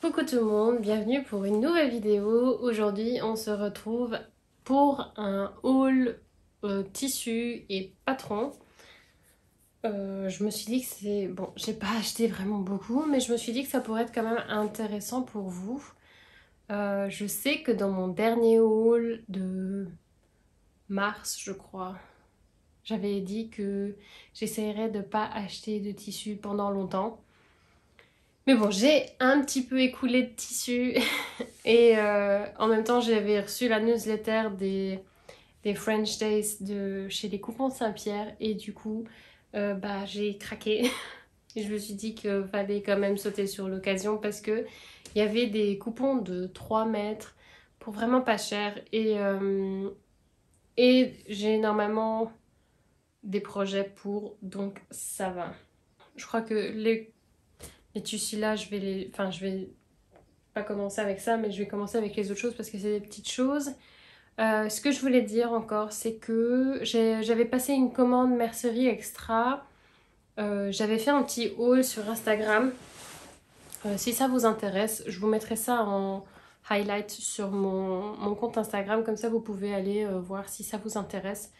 Coucou tout le monde, bienvenue pour une nouvelle vidéo. Aujourd'hui on se retrouve pour un haul tissu et patron. Je me suis dit que c'est... Bon, j'ai pas acheté vraiment beaucoup, mais je me suis dit que ça pourrait être quand même intéressant pour vous. Je sais que dans mon dernier haul de mars, je crois, j'avais dit que j'essayerais de pas acheter de tissu pendant longtemps. Mais bon, j'ai un petit peu écoulé de tissu et en même temps j'avais reçu la newsletter des French Days de chez les Coupons Saint-Pierre et du coup j'ai craqué et je me suis dit qu'il fallait quand même sauter sur l'occasion parce que il y avait des coupons de 3 mètres pour vraiment pas cher et j'ai normalement des projets pour, donc ça va. Je crois que les tissus là, je vais pas commencer avec ça, mais je vais commencer avec les autres choses parce que c'est des petites choses. Ce que je voulais dire encore, c'est que j'avais passé une commande mercerie extra. J'avais fait un petit haul sur Instagram. Si ça vous intéresse, je vous mettrai ça en highlight sur mon compte Instagram. Comme ça, vous pouvez aller voir si ça vous intéresse.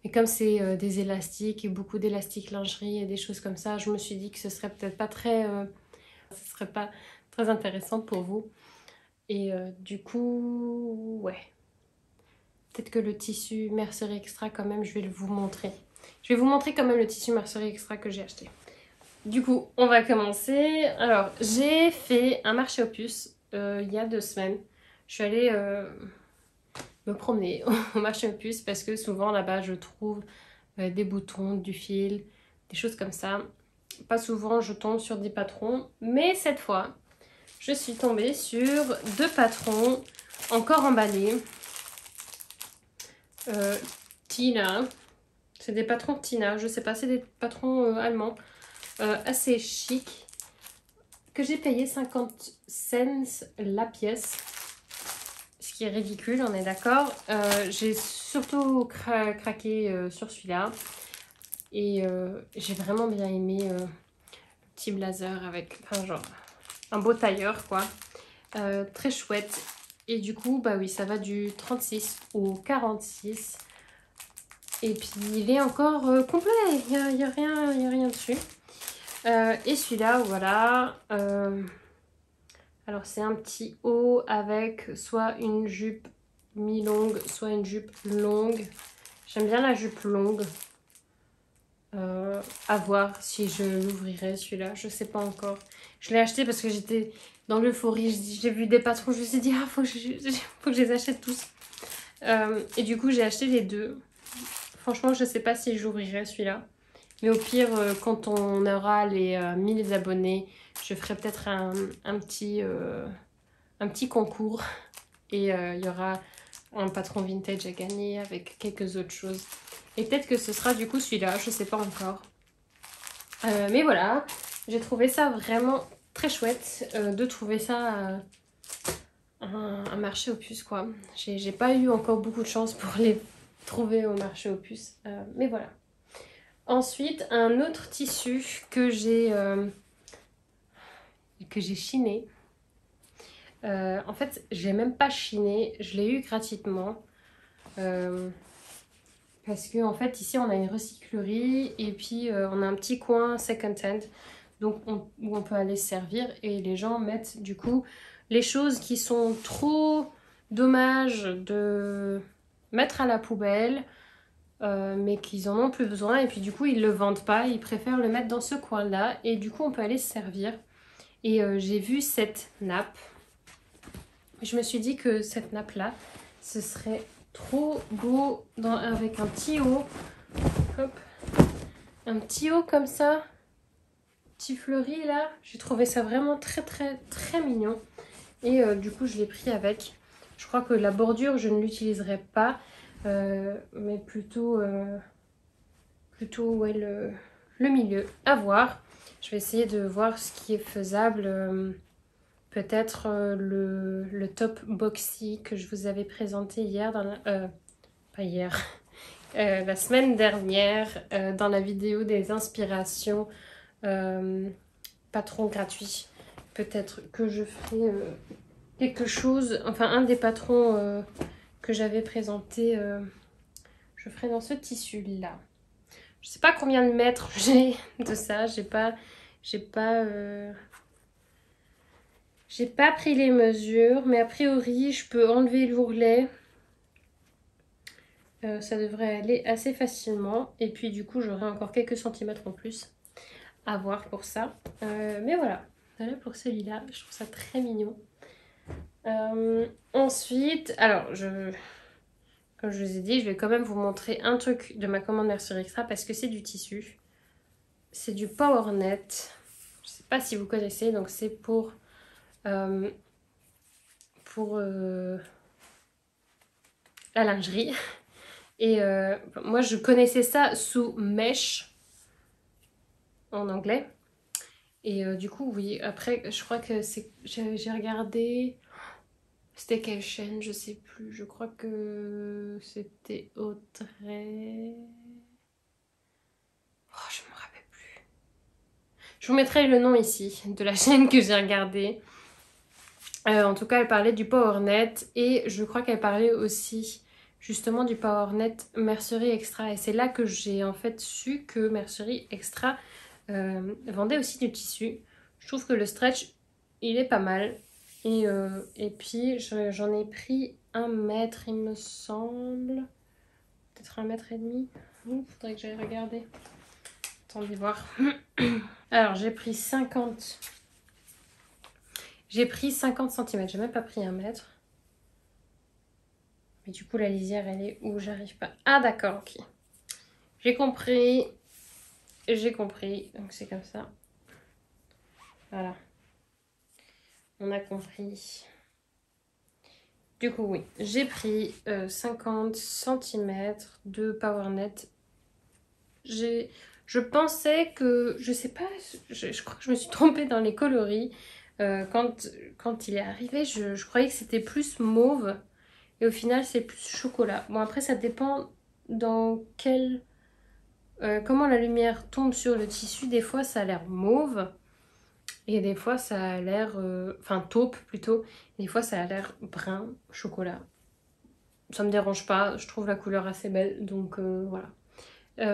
Et comme c'est des élastiques et beaucoup d'élastiques lingerie et des choses comme ça, je me suis dit que ce serait peut-être pas très... ce serait pas très intéressant pour vous. Et du coup, ouais. Peut-être que le tissu mercerie extra, quand même, je vais vous montrer. Je vais vous montrer quand même le tissu mercerie extra que j'ai acheté. Du coup, on va commencer. Alors, j'ai fait un marché aux puces il y a 2 semaines. Je suis allée me promener au marché aux puces parce que souvent là-bas, je trouve des boutons, du fil, des choses comme ça. Pas souvent, je tombe sur des patrons. Mais cette fois, je suis tombée sur 2 patrons encore emballés. Tina, c'est des patrons Tina, je sais pas, c'est des patrons allemands assez chic que j'ai payé 50 cents la pièce, ce qui est ridicule, on est d'accord. J'ai surtout craqué sur celui-là et j'ai vraiment bien aimé le petit blazer avec, enfin genre un beau tailleur quoi, très chouette. Et du coup, bah oui, ça va du 36 au 46. Et puis il est encore complet, il y a rien dessus. Et celui-là, voilà. Alors c'est un petit haut avec soit une jupe mi-longue, soit une jupe longue. J'aime bien la jupe longue. À voir si je l'ouvrirai celui-là, je sais pas encore. Je l'ai acheté parce que j'étais dans l'euphorie. J'ai vu des patrons, je me suis dit, ah, faut que je les achète tous. Et du coup, j'ai acheté les deux. Franchement, je sais pas si j'ouvrirai celui-là. Mais au pire, quand on aura les 1000 abonnés, je ferai peut-être un petit concours. Et il y aura un patron vintage à gagner avec quelques autres choses. Et peut-être que ce sera du coup celui-là, je sais pas encore. Mais voilà, j'ai trouvé ça vraiment très chouette de trouver ça un marché aux puces quoi. J'ai pas eu encore beaucoup de chance pour les trouver au marché aux puces. Mais voilà. Ensuite, un autre tissu que j'ai chiné. En fait, je l'ai même pas chiné, je l'ai eu gratuitement. Parce que en fait, ici, on a une recyclerie et puis on a un petit coin second hand donc où on peut aller se servir. Et les gens mettent du coup les choses qui sont trop dommages de mettre à la poubelle. Mais qu'ils en ont plus besoin et puis du coup ils le vendent pas, ils préfèrent le mettre dans ce coin là et du coup on peut aller se servir. Et j'ai vu cette nappe, je me suis dit que cette nappe là ce serait trop beau avec un petit haut, hop, un petit haut comme ça, petit fleuri là, j'ai trouvé ça vraiment très très très mignon et du coup je l'ai pris avec. Je crois que la bordure je ne l'utiliserai pas mais plutôt ouais, le milieu, à voir. Je vais essayer de voir ce qui est faisable. Peut-être le top boxy que je vous avais présenté hier, pas hier, la semaine dernière, dans la vidéo des inspirations patrons gratuits peut-être que je ferai quelque chose, enfin un des patrons que j'avais présenté, je ferai dans ce tissu-là. Je sais pas combien de mètres j'ai de ça, j'ai pas pris les mesures, mais a priori je peux enlever l'ourlet. Ça devrait aller assez facilement. Et puis du coup j'aurai encore quelques centimètres en plus à voir pour ça. Mais voilà pour celui-là, je trouve ça très mignon. Ensuite, alors comme je vous ai dit, je vais quand même vous montrer un truc de ma commande Mercerie Extra parce que c'est du tissu. C'est du PowerNet. Je sais pas si vous connaissez, donc c'est pour la lingerie. Et moi je connaissais ça sous Mesh en anglais. Et du coup, oui, après, je crois que c'est. J'ai regardé. C'était quelle chaîne? Je sais plus. Je crois que c'était Audrey. Oh, je me rappelle plus. Je vous mettrai le nom ici de la chaîne que j'ai regardée. En tout cas, elle parlait du PowerNet et je crois qu'elle parlait aussi justement du PowerNet Mercerie Extra. Et c'est là que j'ai en fait su que Mercerie Extra vendait aussi du tissu. Je trouve que le stretch, il est pas mal. Et puis, j'en ai pris 1 mètre, il me semble. Peut-être 1,5 mètres. Faudrait que j'aille regarder. Attendez voir. Alors, j'ai pris 50. J'ai pris 50 cm. J'ai même pas pris 1 mètre. Mais du coup, la lisière, elle est où? J'arrive pas. Ah, d'accord, ok. J'ai compris. J'ai compris. Donc, c'est comme ça. Voilà. On a compris. Du coup, oui. J'ai pris 50 cm de PowerNet. Je pensais que... Je sais pas. Je crois que je me suis trompée dans les coloris. Quand il est arrivé, je croyais que c'était plus mauve. Et au final, c'est plus chocolat. Bon, après, ça dépend dans quel... comment la lumière tombe sur le tissu. Des fois, ça a l'air mauve. Et des fois, ça a l'air... enfin, taupe plutôt. Et des fois, ça a l'air brun, chocolat. Ça me dérange pas. Je trouve la couleur assez belle. Donc, voilà.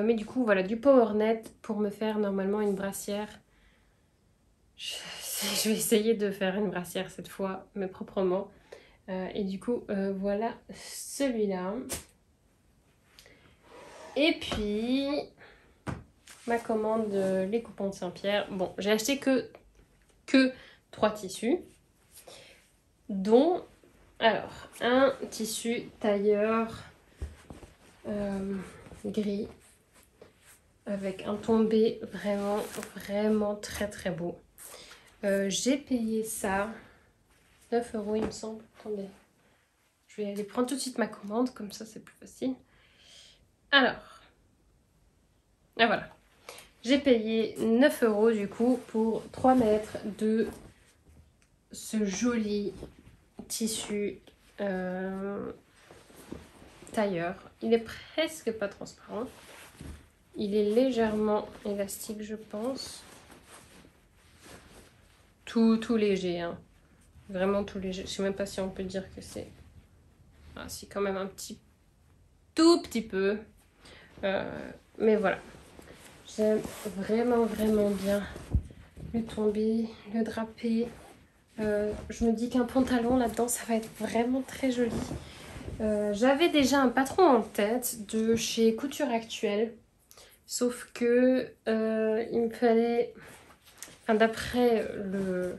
Mais du coup, voilà, du PowerNet pour me faire normalement une brassière. Je vais essayer de faire une brassière cette fois, mais proprement. Et du coup, voilà celui-là. Et puis, ma commande les coupons de Saint-Pierre. Bon, j'ai acheté que 3 tissus. Dont, alors, un tissu tailleur gris. Avec un tombé vraiment très très beau. J'ai payé ça 9 € il me semble. Attendez. Je vais aller prendre tout de suite ma commande, comme ça c'est plus facile. Alors. Ah voilà. J'ai payé 9 € du coup pour 3 mètres de ce joli tissu tailleur. Il est presque pas transparent. Il est légèrement élastique, je pense. Tout léger, hein. Vraiment tout léger. Je sais même pas si on peut dire que c'est... Ah, si, quand même un tout petit peu. Mais voilà. J'aime vraiment bien le tombé, le drapé. Je me dis qu'un pantalon là-dedans, ça va être vraiment très joli. J'avais déjà un patron en tête de chez Couture Actuelle. Sauf que il me fallait... Enfin, d'après le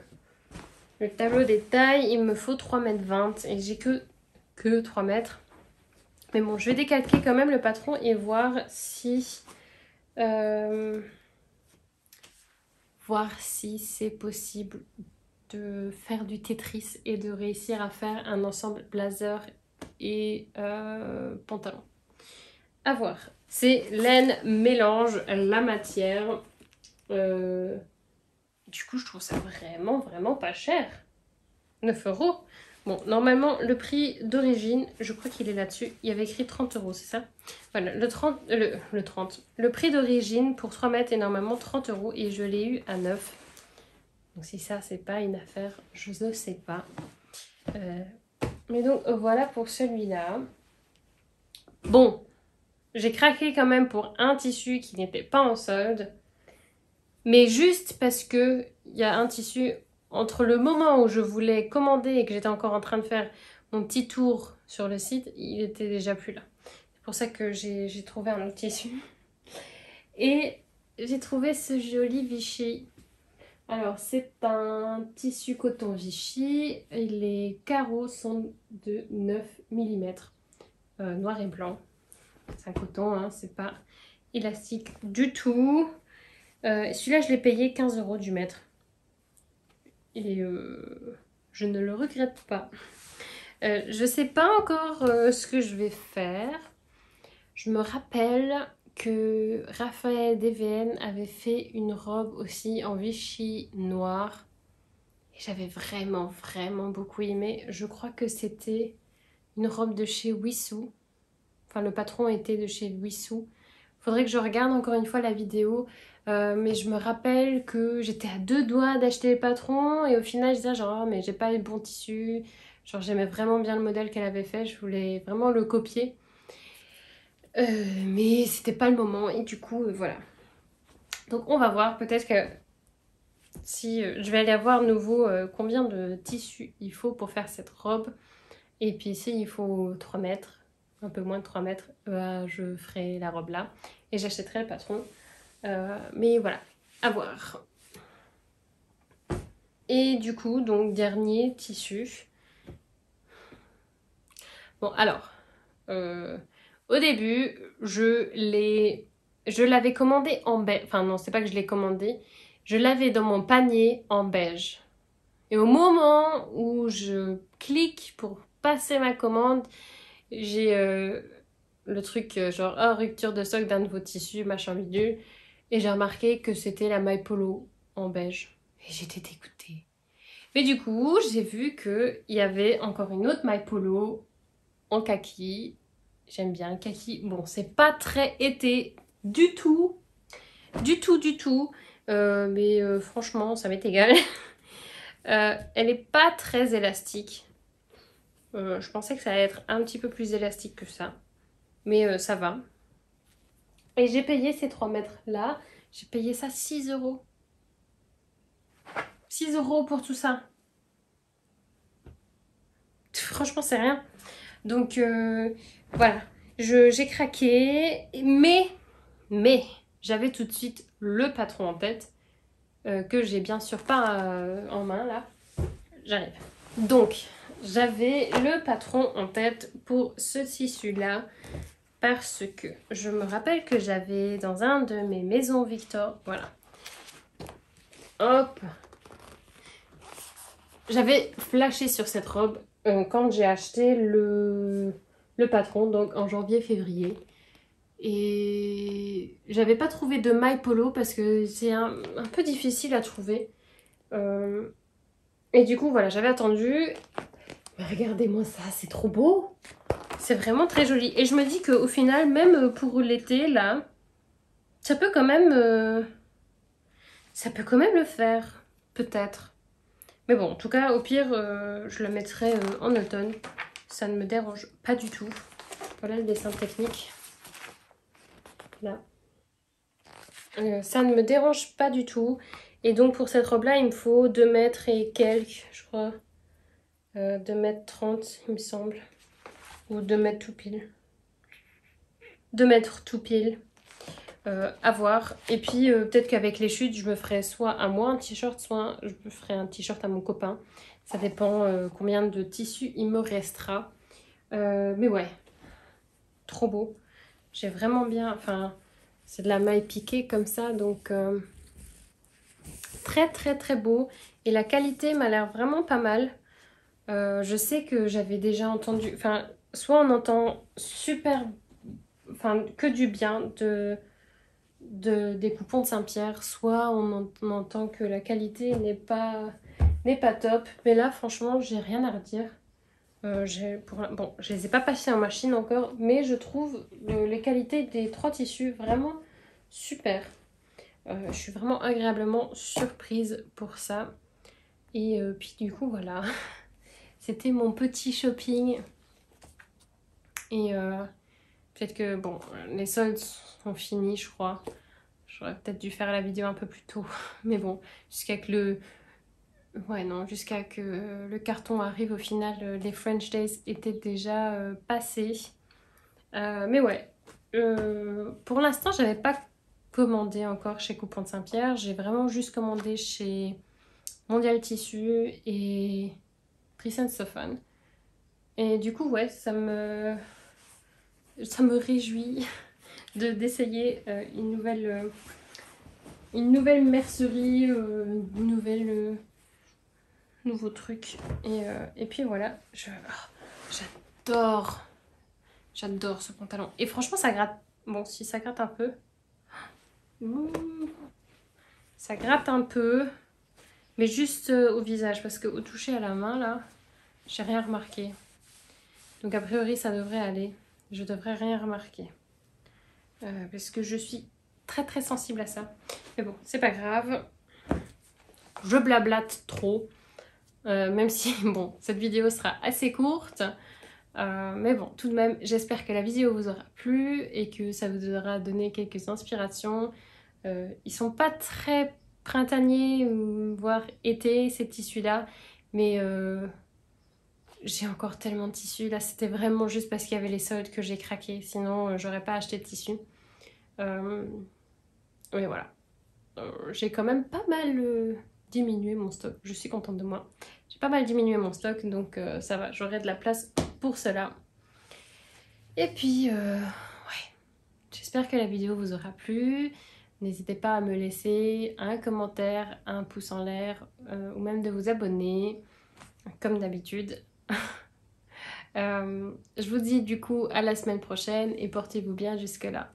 tableau des tailles, il me faut 3,20 m. Et j'ai que 3 mètres. Mais bon, je vais décalquer quand même le patron et voir si... c'est possible de faire du Tetris et de réussir à faire un ensemble blazer et pantalon. À voir. C'est laine mélange la matière. Du coup, je trouve ça vraiment pas cher. 9 €. Bon, normalement, le prix d'origine, je crois qu'il est là-dessus. Il y avait écrit 30 €, c'est ça? Voilà, le 30. Le prix d'origine pour 3 mètres est normalement 30 € et je l'ai eu à 9. Donc si ça, c'est pas une affaire, je ne sais pas. Mais donc, voilà pour celui-là. Bon, j'ai craqué quand même pour un tissu qui n'était pas en solde. Mais juste parce que il y a un tissu entre le moment où je voulais commander et que j'étais encore en train de faire mon petit tour sur le site, il était déjà plus là. C'est pour ça que j'ai trouvé un autre tissu. Et j'ai trouvé ce joli Vichy. Alors c'est un tissu coton Vichy et les carreaux sont de 9 mm, noir et blanc. C'est un coton, hein, c'est pas élastique du tout. Celui-là, je l'ai payé 15 € du mètre. Et je ne le regrette pas. Je sais pas encore ce que je vais faire. Je me rappelle que Raphaël DVN avait fait une robe aussi en Vichy noir. Et j'avais vraiment, vraiment beaucoup aimé. Je crois que c'était une robe de chez Wissou. Enfin, le patron était de chez Wissou. Faudrait que je regarde encore une fois la vidéo. Mais je me rappelle que j'étais à 2 doigts d'acheter le patron. Et au final, je disais genre, oh, mais j'ai pas eu le bon tissu. Genre, j'aimais vraiment bien le modèle qu'elle avait fait. Je voulais vraiment le copier. Mais c'était pas le moment. Et du coup, voilà. Donc, on va voir. Peut-être que si je vais aller voir de nouveau combien de tissu il faut pour faire cette robe. Et puis, s'il faut 3 mètres, un peu moins de 3 mètres, je ferai la robe là. Et j'achèterai le patron. Mais voilà, à voir. Et du coup, donc, dernier tissu. Bon, alors, au début, je l'avais commandé en beige. Enfin, non, c'est pas que je l'ai commandé. Je l'avais dans mon panier en beige. Et au moment où je clique pour passer ma commande, j'ai le truc genre, oh, rupture de stock d'un de vos tissus, machin bidule. Et j'ai remarqué que c'était la maille polo en beige. Et j'étais dégoûtée. Mais du coup, j'ai vu qu'il y avait encore une autre maille polo en kaki. J'aime bien le kaki. Bon, c'est pas très été du tout. Du tout, du tout. Mais franchement, ça m'est égal. Elle est pas très élastique. Je pensais que ça allait être un petit peu plus élastique que ça. Mais ça va. Et j'ai payé ces 3 mètres là. J'ai payé ça 6 €. 6 € pour tout ça. Franchement, c'est rien. Donc, voilà. J'ai craqué. Mais, j'avais tout de suite le patron en tête. Que j'ai bien sûr pas en main, là. J'arrive. Donc, j'avais le patron en tête pour ce tissu-là. Parce que je me rappelle que j'avais dans un de mes maisons Victor. Voilà. Hop. J'avais flashé sur cette robe quand j'ai acheté le patron, donc en janvier-février. Et j'avais pas trouvé de maille polo parce que c'est un peu difficile à trouver. Et du coup, voilà, j'avais attendu. Mais regardez-moi ça, c'est trop beau. C'est vraiment très joli. Et je me dis qu'au final, même pour l'été, là, ça peut quand même le faire. Peut-être. Mais bon, en tout cas, au pire, je le mettrai en automne. Ça ne me dérange pas du tout. Voilà le dessin technique. Là. Ça ne me dérange pas du tout. Et donc, pour cette robe-là, il me faut 2 mètres et quelques, je crois. 2 mètres 30, il me semble. Ou 2 mètres tout pile. 2 mètres tout pile. À voir. Et puis, peut-être qu'avec les chutes, je me ferai soit à moi un t-shirt, soit je me ferai un t-shirt à mon copain. Ça dépend combien de tissu il me restera. Mais ouais, trop beau. J'ai vraiment bien... Enfin, c'est de la maille piquée comme ça, donc... très très très beau. Et la qualité m'a l'air vraiment pas mal. Je sais que j'avais déjà entendu... Enfin, soit on entend super... Enfin, que du bien des coupons de Saint-Pierre, soit on entend que la qualité n'est pas top. Mais là, franchement, j'ai rien à redire. Bon, je les ai pas passés en machine encore, mais je trouve les qualités des 3 tissus vraiment super. Je suis vraiment agréablement surprise pour ça. Et puis du coup voilà, c'était mon petit shopping. Et peut-être que bon, les soldes sont finis je crois. J'aurais peut-être dû faire la vidéo un peu plus tôt. Mais bon, jusqu'à que le... Ouais non, jusqu'à que le carton arrive au final, les French Days étaient déjà passés. Mais ouais, pour l'instant j'avais pas commandé encore chez Coupon de Saint-Pierre. J'ai vraiment juste commandé chez Mondial Tissu et Thyssen Sophon. Et du coup ouais, ça me réjouit d'essayer une nouvelle mercerie, nouveau truc. Et puis voilà, j'adore, j'adore ce pantalon. Et franchement, ça gratte. Bon, si ça gratte un peu. Ça gratte un peu, mais juste au visage, parce qu'au toucher à la main, là, j'ai rien remarqué. Donc a priori, ça devrait aller. Je devrais rien remarquer. Parce que je suis très très sensible à ça. Mais bon, c'est pas grave. Je blablate trop. Même si, bon, cette vidéo sera assez courte. Mais bon, tout de même, j'espère que la vidéo vous aura plu et que ça vous aura donné quelques inspirations. Ils sont pas très printaniers, voire été, ces tissus-là. Mais j'ai encore tellement de tissus. Là, c'était vraiment juste parce qu'il y avait les soldes que j'ai craqué. Sinon, j'aurais pas acheté de tissus. Mais voilà. J'ai quand même pas mal diminué mon stock. Je suis contente de moi. J'ai pas mal diminué mon stock, donc ça va. J'aurai de la place pour cela. Et puis, ouais. J'espère que la vidéo vous aura plu. N'hésitez pas à me laisser un commentaire, un pouce en l'air, ou même de vous abonner, comme d'habitude. Je vous dis du coup à la semaine prochaine et portez-vous bien jusque-là.